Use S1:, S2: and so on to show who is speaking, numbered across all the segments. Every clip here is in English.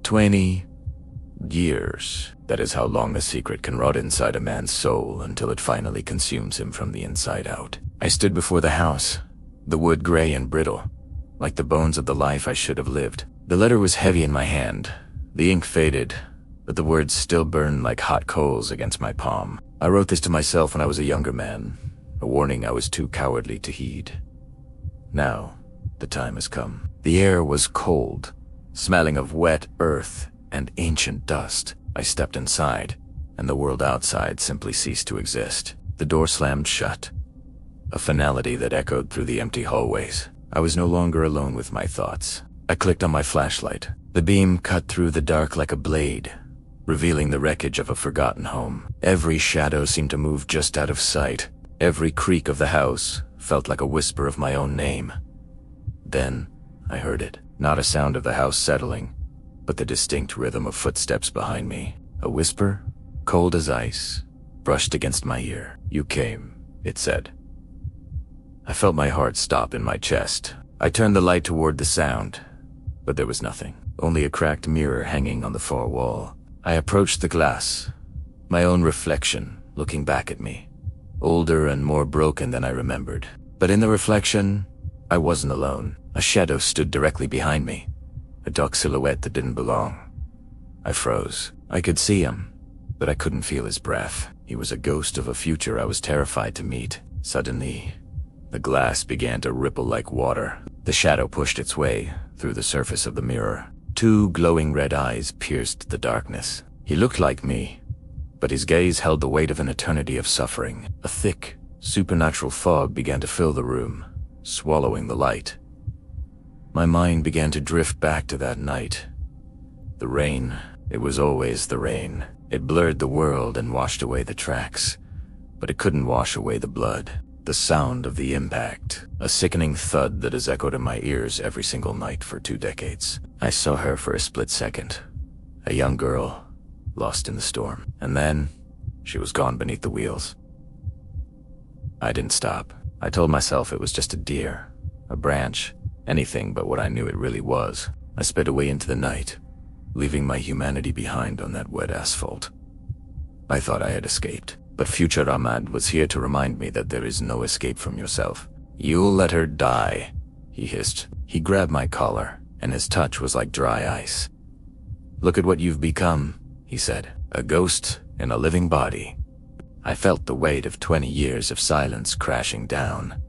S1: 20 years. That is how long a secret can rot inside a man's soul until it finally consumes him from the inside out. I stood before the house, the wood gray and brittle, like the bones of the life I should have lived. The letter was heavy in my hand. The ink faded, but the words still burned like hot coals against my palm. I wrote this to myself when I was a younger man, a warning I was too cowardly to heed. Now, the time has come. The air was cold, smelling of wet earth and ancient dust. I stepped inside, and the world outside simply ceased to exist. The door slammed shut, a finality that echoed through the empty hallways. I was no longer alone with my thoughts. I clicked on my flashlight. The beam cut through the dark like a blade, revealing the wreckage of a forgotten home. Every shadow seemed to move just out of sight. Every creak of the house felt like a whisper of my own name. Then, I heard it. Not a sound of the house settling, but the distinct rhythm of footsteps behind me. A whisper, cold as ice, brushed against my ear. "You came," it said. I felt my heart stop in my chest. I turned the light toward the sound, but there was nothing. Only a cracked mirror hanging on the far wall. I approached the glass, my own reflection looking back at me, older and more broken than I remembered. But in the reflection, I wasn't alone. A shadow stood directly behind me, a dark silhouette that didn't belong. I froze. I could see him, but I couldn't feel his breath. He was a ghost of a future I was terrified to meet. Suddenly, the glass began to ripple like water. The shadow pushed its way through the surface of the mirror. Two glowing red eyes pierced the darkness. He looked like me, but his gaze held the weight of an eternity of suffering. A thick, supernatural fog began to fill the room, swallowing the light. My mind began to drift back to that night. The rain, it was always the rain. It blurred the world and washed away the tracks, but it couldn't wash away the blood. The sound of the impact, a sickening thud that has echoed in my ears every single night for 2 decades. I saw her for a split second, a young girl, lost in the storm. And then, she was gone beneath the wheels. I didn't stop. I told myself it was just a deer, a branch, anything but what I knew it really was. I sped away into the night, leaving my humanity behind on that wet asphalt. I thought I had escaped. But future Ahmad was here to remind me that there is no escape from yourself. "You'll let her die," he hissed. He grabbed my collar, and his touch was like dry ice. "Look at what you've become," he said. "A ghost in a living body." I felt the weight of 20 years of silence crashing down.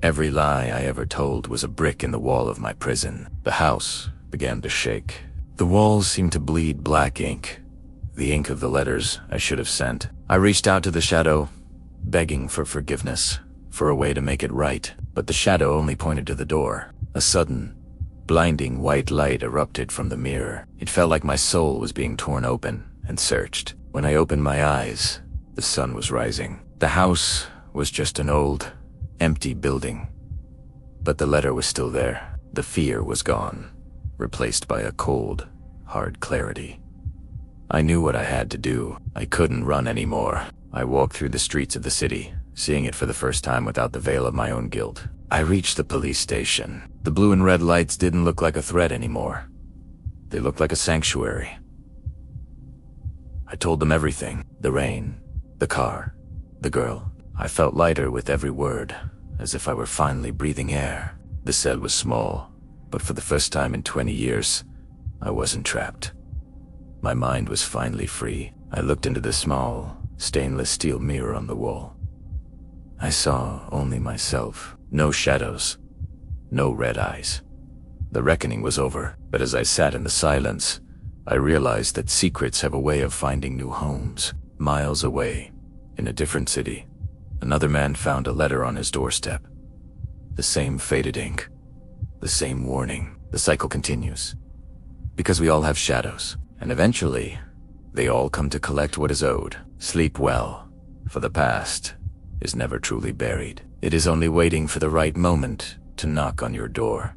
S1: Every lie I ever told was a brick in the wall of my prison. The house began to shake. The walls seemed to bleed black ink, the ink of the letters I should have sent. I reached out to the shadow, begging for forgiveness, for a way to make it right. But the shadow only pointed to the door. A sudden, blinding white light erupted from the mirror. It felt like my soul was being torn open and searched. When I opened my eyes, the sun was rising. The house was just an old, empty building. But the letter was still there. The fear was gone, replaced by a cold, hard clarity. I knew what I had to do. I couldn't run anymore. I walked through the streets of the city, seeing it for the first time without the veil of my own guilt. I reached the police station. The blue and red lights didn't look like a threat anymore. They looked like a sanctuary. I told them everything. The rain, the car, the girl. I felt lighter with every word, as if I were finally breathing air. The cell was small, but for the first time in 20 years, I wasn't trapped. My mind was finally free. I looked into the small, stainless steel mirror on the wall. I saw only myself. No shadows. No red eyes. The reckoning was over, but as I sat in the silence, I realized that secrets have a way of finding new homes. Miles away, in a different city, another man found a letter on his doorstep. The same faded ink. The same warning. The cycle continues. Because we all have shadows. And eventually, they all come to collect what is owed. Sleep well, for the past is never truly buried. It is only waiting for the right moment to knock on your door.